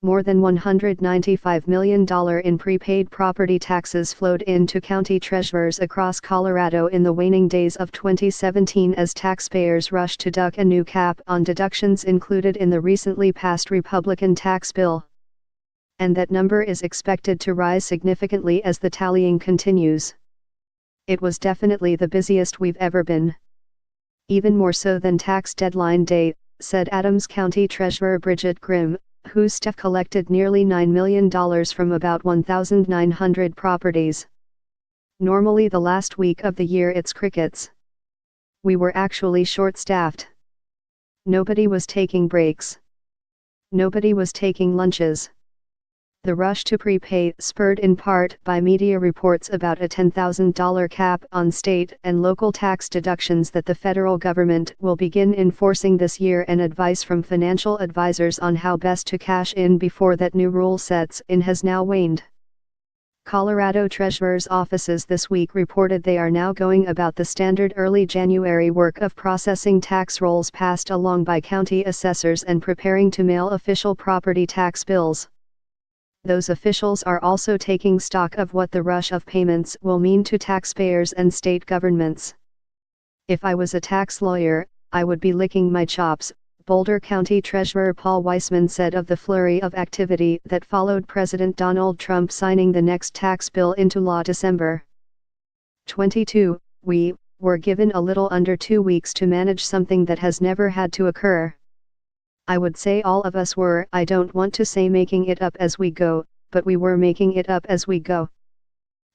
more than $195 million in prepaid property taxes flowed into county treasurers across Colorado in the waning days of 2017 as taxpayers rushed to duck a new cap on deductions included in the recently passed Republican tax bill. And that number is expected to rise significantly as the tallying continues. It was definitely the busiest we've ever been. Even more so than tax deadline day, said Adams County Treasurer Bridget Grimm, whose staff collected nearly $9 million from about 1,900 properties. Normally the last week of the year it's crickets. We were actually short-staffed. Nobody was taking breaks. Nobody was taking lunches. The rush to prepay, spurred in part by media reports about a $10,000 cap on state and local tax deductions that the federal government will begin enforcing this year, and advice from financial advisors on how best to cash in before that new rule sets in has now waned. Colorado treasurers' offices this week reported they are now going about the standard early January work of processing tax rolls passed along by county assessors and preparing to mail official property tax bills. Those officials are also taking stock of what the rush of payments will mean to taxpayers and state governments. If I was a tax lawyer, I would be licking my chops, Boulder County Treasurer Paul Weissman said of the flurry of activity that followed President Donald Trump signing the next tax bill into law December 22. We were given a little under 2 weeks to manage something that has never had to occur. I would say all of us were. I don't want to say making it up as we go, but we were making it up as we go.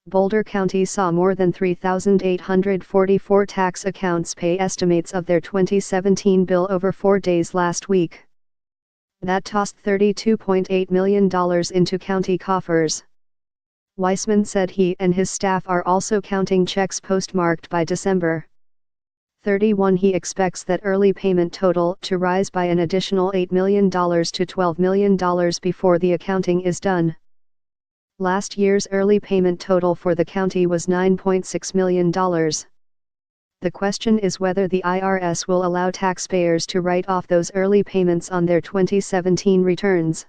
Boulder County saw more than 3,844 tax accounts pay estimates of their 2017 bill over 4 days last week. That tossed $32.8 million into county coffers. Weissman said he and his staff are also counting checks postmarked by December 31. He expects that early payment total to rise by an additional $8 million to $12 million before the accounting is done. Last year's early payment total for the county was $9.6 million. The question is whether the IRS will allow taxpayers to write off those early payments on their 2017 returns.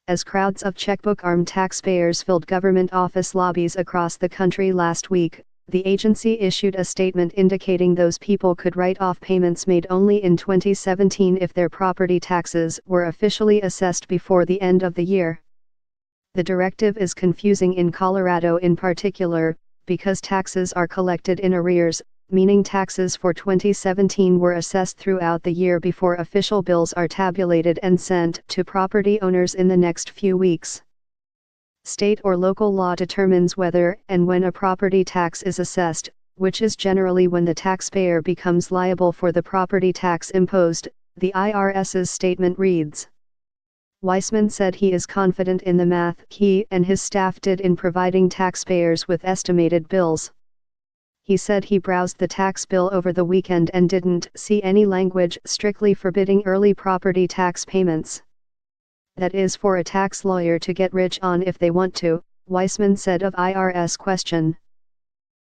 As crowds of checkbook-armed taxpayers filled government office lobbies across the country last week, the agency issued a statement indicating those people could write off payments made only in 2017 if their property taxes were officially assessed before the end of the year. The directive is confusing in Colorado in particular, because taxes are collected in arrears, meaning taxes for 2017 were assessed throughout the year before official bills are tabulated and sent to property owners in the next few weeks. State or local law determines whether and when a property tax is assessed, which is generally when the taxpayer becomes liable for the property tax imposed, the IRS's statement reads. Weissman said he is confident in the math he and his staff did in providing taxpayers with estimated bills. He said he browsed the tax bill over the weekend and didn't see any language strictly forbidding early property tax payments. That is for a tax lawyer to get rich on if they want to, Weissman said of IRS question.